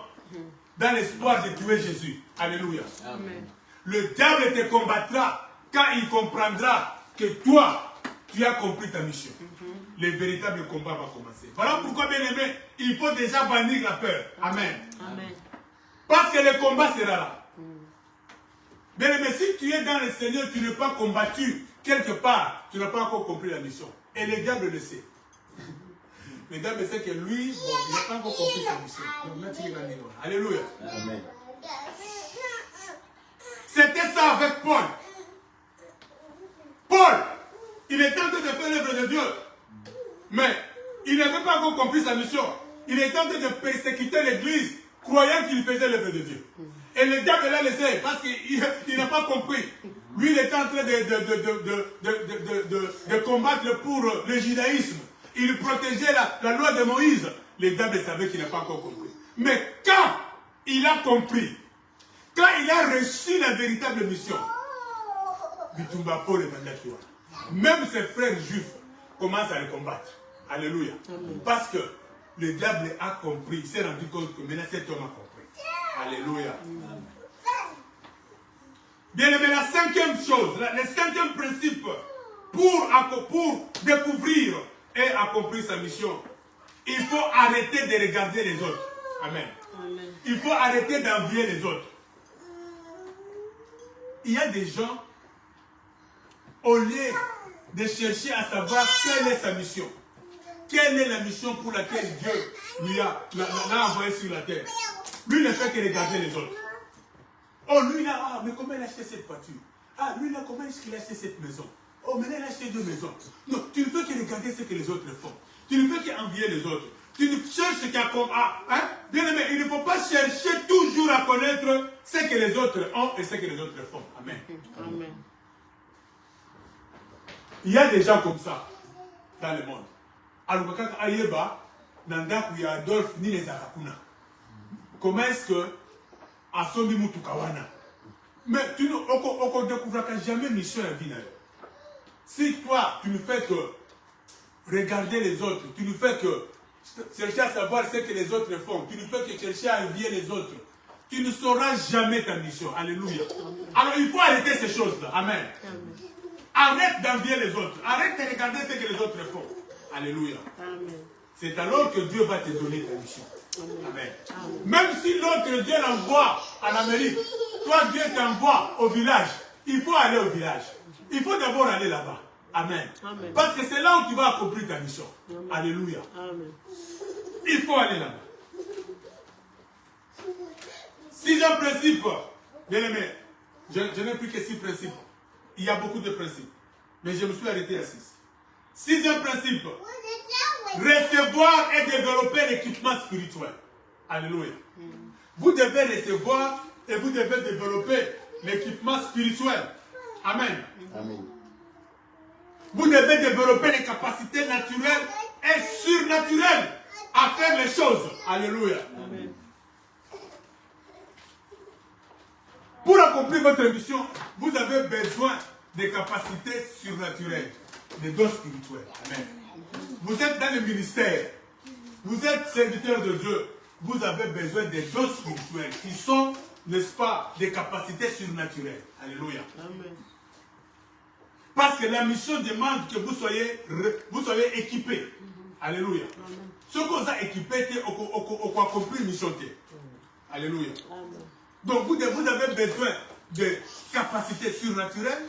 dans l'espoir de tuer Jésus. Alléluia. Amen. Le diable te combattra quand il comprendra que toi, tu as compris ta mission. Le véritable combat va commencer. Voilà pourquoi, bien aimé, il faut déjà bannir la peur. Amen. Amen. Parce que le combat sera là. Bien aimé, si tu es dans le Seigneur, tu n'es pas combattu quelque part, tu n'as pas encore compris la mission. Et le diable le sait. Le diable sait que lui, bon, il n'a pas encore compris sa mission. Donc maintenant, il va venir. Alléluia. Amen. C'était ça avec Paul. Paul, il était en train de faire l'œuvre de Dieu. Mais il n'avait pas encore compris sa mission. Il était en train de persécuter l'église, croyant qu'il faisait l'œuvre de Dieu. Et le diable l'a laissé parce qu'il n'a pas compris. Lui, il était en train de combattre pour le judaïsme. Il protégeait la loi de Moïse. Le diable savait qu'il n'a pas encore compris. Mais quand il a compris, quand il a reçu la véritable mission, Bitumba Paul et Mandakiwa, même ses frères juifs commencent à le combattre. Alléluia. Parce que le diable a compris, il s'est rendu compte que maintenant cet homme a compris. Alléluia. Bien aimé, la cinquième chose, le cinquième principe pour découvrir et accomplir sa mission, il faut arrêter de regarder les autres. Amen. Amen. Il faut arrêter d'envier les autres. Il y a des gens, au lieu de chercher à savoir quelle est sa mission, quelle est la mission pour laquelle Dieu l'a envoyé sur la terre, lui ne fait que regarder les autres. Oh, lui là, mais comment il a acheté cette voiture? Ah, lui là, comment est-ce qu'il a acheté cette maison? Oh, maintenant il a acheté 2 maisons. Non, tu ne peux que regarder ce que les autres font. Tu ne peux qu'envier les autres. Tu ne cherches qu'à... Bien aimé, il ne faut pas chercher toujours à connaître ce que les autres ont et ce que les autres font. Amen. Amen. Il y a des gens comme ça dans le monde. Alors, quand Ayeba, Nanda, il y a Adolphe, ni les Arakuna. Comment est-ce que Asombi Mutukawana? Mais tu ne découvriras jamais mission à vie. Si toi, tu ne fais que regarder les autres, tu ne fais que chercher à savoir ce que les autres font, tu ne fais que chercher à envier les autres, tu ne sauras jamais ta mission. Alléluia. Alors il faut arrêter ces choses-là. Amen. Arrête d'envier les autres. Arrête de regarder ce que les autres font. Alléluia. Amen. C'est alors que Dieu va te donner ta mission. Amen. Amen. Même si l'autre Dieu l'envoie en Amérique, toi Dieu t'envoie au village, il faut aller au village. Il faut d'abord aller là-bas. Amen. Amen. Parce que c'est là où tu vas accomplir ta mission. Amen. Alléluia. Amen. Il faut aller là-bas. 6e principe. Bien aimé, je n'ai plus que 6 principes. Il y a beaucoup de principes. Mais je me suis arrêté à 6. 6e principe. Recevoir et développer l'équipement spirituel. Alléluia. Vous devez recevoir et vous devez développer l'équipement spirituel. Amen. Amen. Vous devez développer les capacités naturelles et surnaturelles à faire les choses. Alléluia. Amen. Pour accomplir votre mission, vous avez besoin de capacités surnaturelles, de dons spirituels. Amen. Vous êtes dans le ministère, vous êtes serviteur de Dieu, vous avez besoin des dons spirituels qui sont, n'est-ce pas, des capacités surnaturelles. Alléluia. Amen. Parce que la mission demande que vous soyez équipés. Alléluia. Ce qu'on a équipé, c'est qu'on accomplit la mission. Alléluia. Amen. Donc vous avez besoin de capacités surnaturelles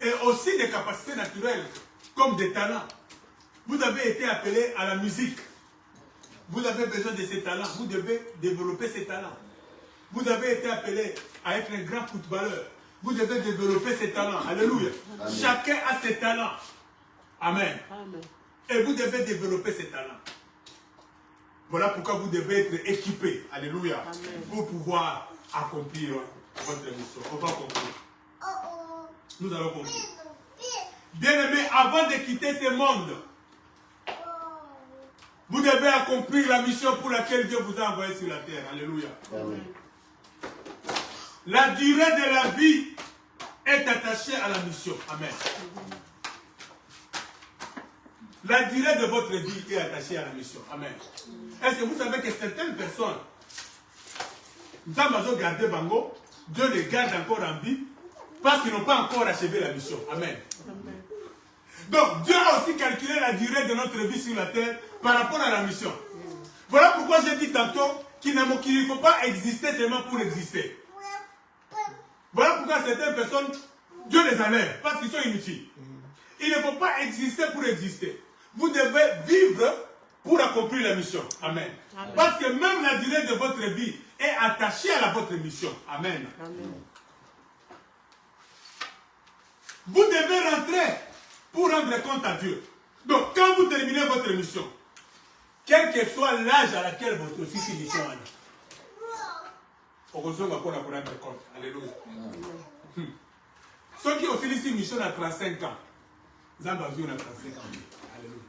et aussi des capacités naturelles comme des talents. Vous avez été appelé à la musique. Vous avez besoin de ces talents. Vous devez développer ces talents. Vous avez été appelé à être un grand footballeur. Vous devez développer ces talents. Alléluia. Amen. Chacun a ses talents. Amen. Amen. Et vous devez développer ces talents. Voilà pourquoi vous devez être équipé. Alléluia. Amen. Pour pouvoir accomplir votre mission. On va conclure. Nous allons conclure. Bien-aimés, avant de quitter ce monde, vous devez accomplir la mission pour laquelle Dieu vous a envoyé sur la terre. Alléluia. Amen. La durée de la vie est attachée à la mission. Amen. La durée de votre vie est attachée à la mission. Amen. Est-ce que vous savez que certaines personnes, nous avons gardé Bango, Dieu les garde encore en vie parce qu'ils n'ont pas encore achevé la mission. Amen. Amen. Donc Dieu a aussi calculé la durée de notre vie sur la terre par rapport à la mission. Voilà pourquoi j'ai dit tantôt qu'il ne faut pas exister seulement pour exister. Voilà pourquoi certaines personnes, Dieu les enlève parce qu'ils sont inutiles. Il ne faut pas exister pour exister. Vous devez vivre pour accomplir la mission. Amen. Amen. Parce que même la durée de votre vie est attachée à votre mission. Amen. Amen. Vous devez rentrer pour rendre compte à Dieu. Donc, quand vous terminez votre mission, quel que soit l'âge à laquelle votre fils mission est, on va rendre compte. Alléluia. Ceux qui ont fini cette mission à 35 ans, ils ont besoin de 35 ans. Alléluia.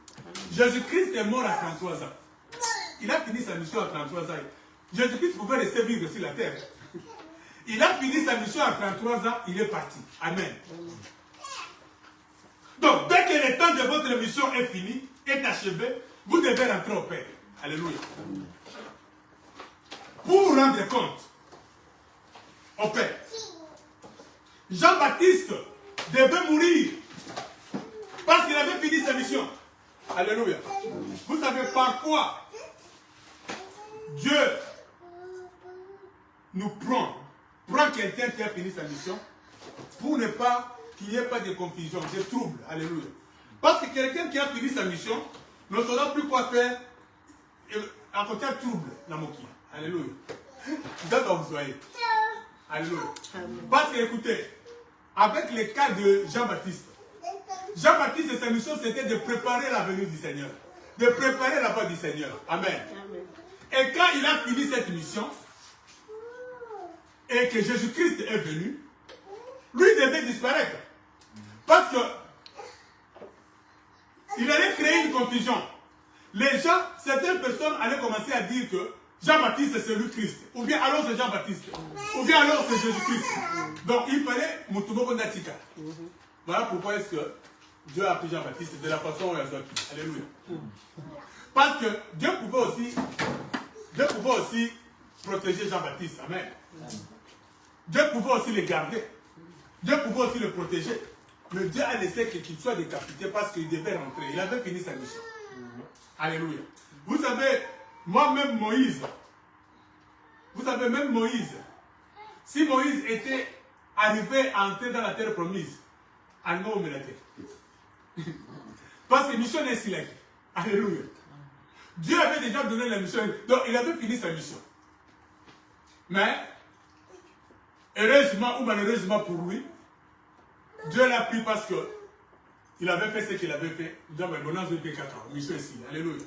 Jésus-Christ est mort à 33 ans. Il a fini sa mission à 33 ans. Jésus-Christ pouvait rester vivre sur la terre. Il a fini sa mission à 33 ans, il est parti. Amen. Donc, dès que le temps de votre mission est fini, est achevé, vous devez rentrer au Père. Alléluia. Pour vous rendre compte au Père. Jean-Baptiste devait mourir parce qu'il avait fini sa mission. Alléluia. Vous savez, parfois, Dieu nous prend quelqu'un qui a fini sa mission pour ne pas qu'il n'y ait pas de confusion, de trouble. Alléluia. Parce que quelqu'un qui a fini sa mission ne saura plus quoi faire à côté de trouble. Alléluia. D'accord, vous soyez. Alléluia. Parce que, écoutez, avec le cas de Jean-Baptiste, sa mission, c'était de préparer la venue du Seigneur. De préparer la voie du Seigneur. Amen. Amen. Et quand il a fini cette mission, et que Jésus-Christ est venu, lui devait disparaître. Parce que il allait créer une confusion. Les gens, certaines personnes allaient commencer à dire que Jean-Baptiste c'est le Christ. Ou bien alors c'est Jean-Baptiste. Ou bien alors c'est Jésus-Christ. Donc il fallait Mutubo Kondatika. Voilà pourquoi est-ce que Dieu a pris Jean-Baptiste de la façon où il a sorti. Alléluia. Parce que Dieu pouvait aussi protéger Jean-Baptiste. Amen. Dieu pouvait aussi le garder. Dieu pouvait aussi le protéger. Mais Dieu a laissé qu'il soit décapité parce qu'il devait rentrer. Il avait fini sa mission. Alléluia. Vous savez, moi-même Moïse, si Moïse était arrivé à entrer dans la terre promise, Alléluia me la terre. Parce que mission est si. Alléluia. Dieu avait déjà donné la mission. Donc il avait fini sa mission. Mais, heureusement ou malheureusement pour lui, Dieu l'a pris parce que il avait fait ce qu'il avait fait. Mission ici. Alléluia.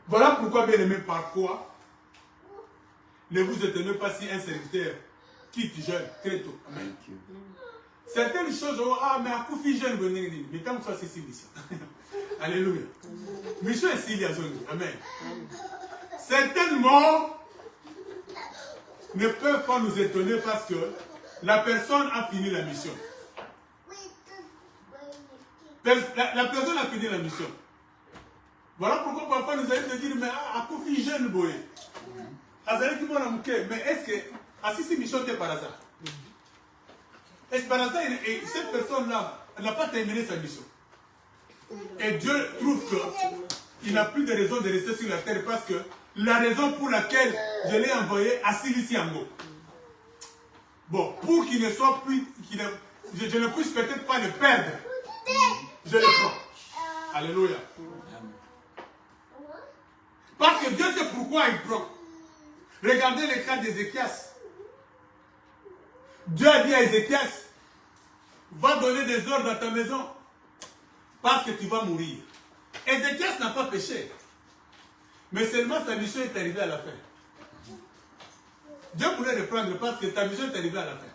Voilà pourquoi, bien aimé, parfois, ne vous étonnez pas si un serviteur quitte jeune, très tôt. Amen. Certaines choses, mais à coup de jeune, mais tant que ça, c'est mission. Alléluia. Mission est ici, amen. Certaines morts ne peuvent pas nous étonner parce que la personne a fini la mission. La personne a fini la mission. Voilà pourquoi parfois nous allons te dire, mais à coup de jeune, boy. Mais est-ce que, si cette mission était par hasard? Est-ce par hasard, et cette personne-là n'a pas terminé sa mission? Et Dieu trouve qu'il n'a plus de raison de rester sur la terre parce que la raison pour laquelle je l'ai envoyé à Siliciango. Bon, pour qu'il ne soit plus, je ne puisse peut-être pas le perdre, je le prends. Alléluia. Parce que Dieu sait pourquoi il prend. Regardez le cas d'Ézéchias. Dieu a dit à Ézéchias, va donner des ordres à ta maison, parce que tu vas mourir. Ézéchias n'a pas péché. Mais seulement sa mission est arrivée à la fin. Dieu voulait le prendre parce que ta mission est arrivée à la fin.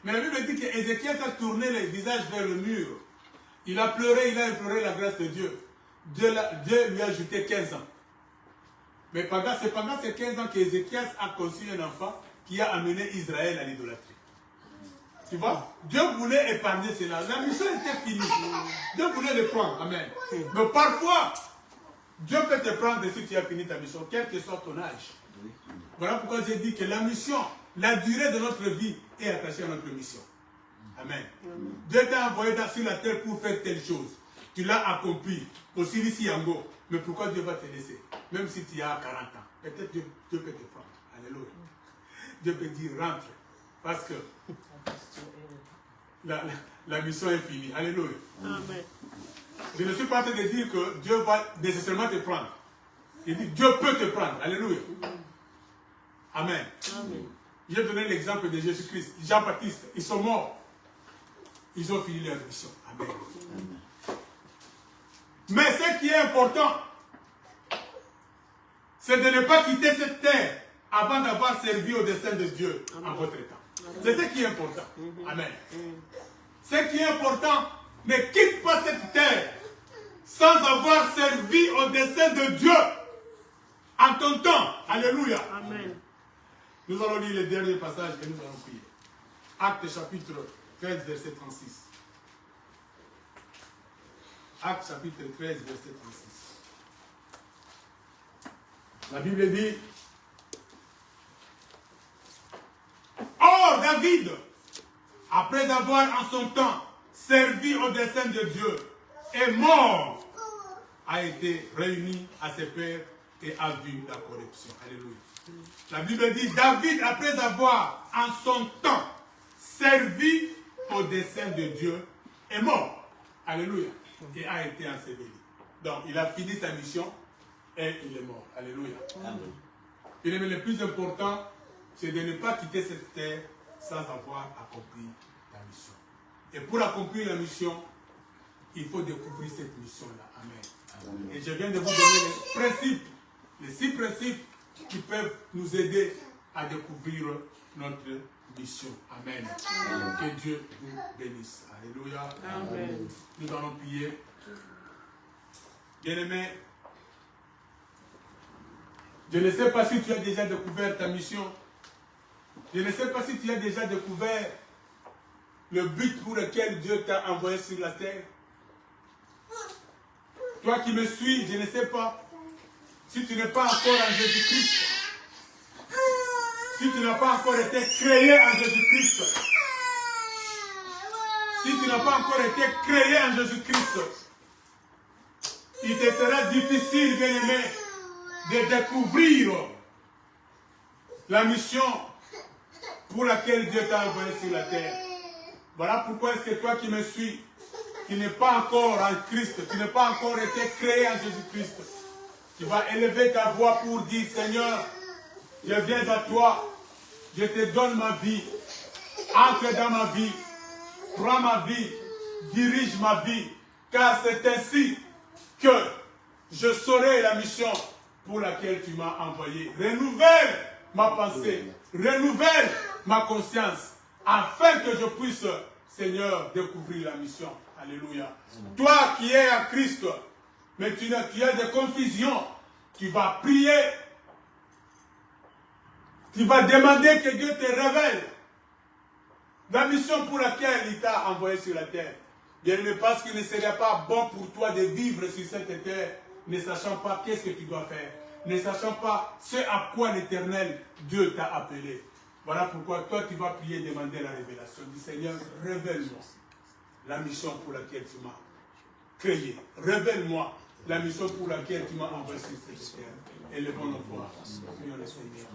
Mais la Bible dit qu'Ézéchias a tourné le visage vers le mur. Il a pleuré, il a imploré la grâce de Dieu. Dieu lui a ajouté 15 ans. Mais c'est pendant ces 15 ans qu'Ézéchias a conçu un enfant qui a amené Israël à l'idolâtrie. Tu vois, Dieu voulait épargner cela. La mission était finie. Dieu voulait le prendre. Amen. Mais parfois, Dieu peut te prendre si tu as fini ta mission, quel que soit ton âge. Voilà pourquoi j'ai dit que la mission, la durée de notre vie est attachée à notre mission. Amen. Dieu t'a envoyé sur la terre pour faire telle chose. Tu l'as accompli. Aussi ici en go. Mais pourquoi Dieu va te laisser? Même si tu as 40 ans. Peut-être Dieu peut te prendre. Alléluia. Dieu peut dire rentre. Parce que la mission est finie. Alléluia. Amen. Je ne suis pas en train de dire que Dieu va nécessairement te prendre. Il dit Dieu peut te prendre. Alléluia. Amen. Amen. J'ai donné l'exemple de Jésus-Christ. Jean-Baptiste, ils sont morts. Ils ont fini leur mission. Amen. Mais ce qui est important, c'est de ne pas quitter cette terre avant d'avoir servi au dessein de Dieu en votre temps. C'est ce qui est important. Amen. Ce qui est important, ne quitte pas cette terre sans avoir servi au dessein de Dieu en ton temps. Alléluia. Amen. Nous allons lire le dernier passage et nous allons prier. Actes chapitre 13, verset 36. Actes chapitre 13, verset 36. La Bible dit, or David, après avoir en son temps servi au dessein de Dieu, est mort, a été réuni à ses pères et a vu la corruption. Alléluia. La Bible dit, David, après avoir en son temps servi au dessein de Dieu, est mort. Alléluia. Et a été enseveli. Donc, il a fini sa mission et il est mort. Alléluia. Amen. Le plus important, c'est de ne pas quitter cette terre sans avoir accompli la mission. Et pour accomplir la mission, il faut découvrir cette mission-là. Amen. Amen. Et je viens de vous donner les 6 principes qui peuvent nous aider à découvrir notre mission. Amen. Amen. Que Dieu vous bénisse. Alléluia. Amen. Nous allons prier. Bien-aimé, je ne sais pas si tu as déjà découvert ta mission. Je ne sais pas si tu as déjà découvert le but pour lequel Dieu t'a envoyé sur la terre. Toi qui me suis, je ne sais pas si tu n'es pas encore en Jésus-Christ. Si tu n'as pas encore été créé en Jésus-Christ. Si tu n'as pas encore été créé en Jésus-Christ, il te sera difficile, bien-aimé, de découvrir la mission pour laquelle Dieu t'a envoyé sur la terre. Voilà pourquoi est-ce que toi qui me suis, qui n'es pas encore en Christ, qui n'es pas encore été créé en Jésus-Christ, tu vas élever ta voix pour dire, Seigneur, je viens à toi, je te donne ma vie, entre dans ma vie, prends ma vie, dirige ma vie, car c'est ainsi que je saurai la mission pour laquelle tu m'as envoyé. Renouvelle ma pensée, renouvelle ma conscience, afin que je puisse, Seigneur, découvrir la mission. Alléluia. Toi qui es à Christ, mais tu as des confusions, tu vas prier, tu vas demander que Dieu te révèle la mission pour laquelle il t'a envoyé sur la terre. Bien-aimé, parce qu'il ne serait pas bon pour toi de vivre sur cette terre, ne sachant pas qu'est-ce que tu dois faire, ne sachant pas ce à quoi l'Éternel, Dieu t'a appelé. Voilà pourquoi toi tu vas prier et demander la révélation du Seigneur. Révèle-moi la mission pour laquelle tu m'as créé. Révèle-moi la mission pour laquelle tu m'as envoyé sur cette terre. Élevons nos voix. Prions le Seigneur.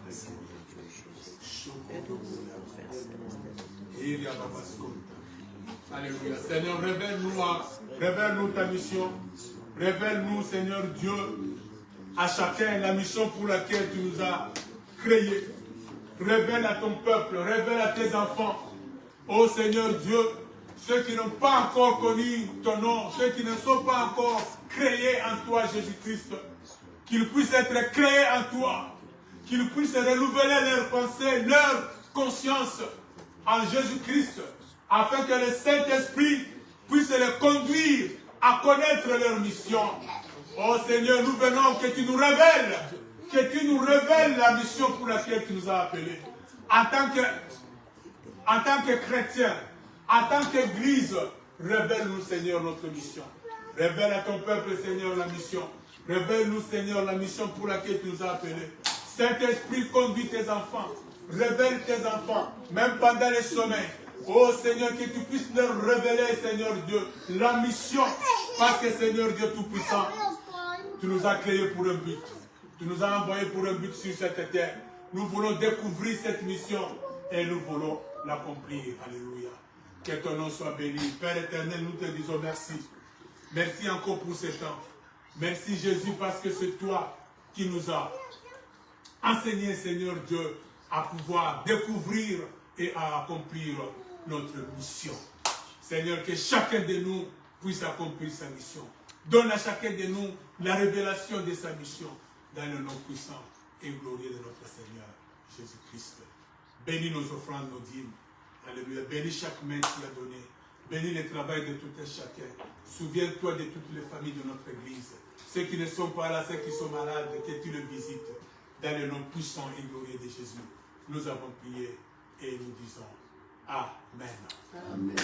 Alléluia. Seigneur, révèle-nous ta mission. Révèle-nous, Seigneur Dieu, à chacun la mission pour laquelle tu nous as créés. Révèle à ton peuple, révèle à tes enfants. Ô Seigneur Dieu, ceux qui n'ont pas encore connu ton nom, ceux qui ne sont pas encore créés en toi, Jésus-Christ, qu'ils puissent être créés en toi, qu'ils puissent renouveler leurs pensées, leur conscience en Jésus-Christ, afin que le Saint-Esprit puisse les conduire à connaître leur mission. Oh Seigneur, nous venons que tu nous révèles la mission pour laquelle tu nous as appelés. En tant que chrétiens, en tant qu'Église, révèle-nous, Seigneur, notre mission. Révèle à ton peuple, Seigneur, la mission. Révèle-nous, Seigneur, la mission pour laquelle tu nous as appelés. Saint-Esprit, conduis tes enfants. Révèle tes enfants, même pendant les sommeils. Oh Seigneur, que tu puisses leur révéler, Seigneur Dieu, la mission. Parce que, Seigneur Dieu Tout-Puissant, tu nous as créés pour un but. Tu nous as envoyés pour un but sur cette terre. Nous voulons découvrir cette mission et nous voulons l'accomplir. Alléluia. Que ton nom soit béni. Père éternel, nous te disons merci. Merci encore pour ce temps. Merci Jésus parce que c'est toi qui nous as enseigné, Seigneur Dieu, à pouvoir découvrir et à accomplir notre mission. Seigneur, que chacun de nous puisse accomplir sa mission. Donne à chacun de nous la révélation de sa mission dans le nom puissant et glorieux de notre Seigneur Jésus-Christ. Bénis nos offrandes, nos dîmes. Alléluia. Bénis chaque main que tu as donnée. Bénis le travail de tout et chacun. Souviens-toi de toutes les familles de notre Église. Ceux qui ne sont pas là, ceux qui sont malades, que tu les visites. Dans le nom puissant et glorieux de Jésus. Nous avons prié et nous disons Amen. Amen.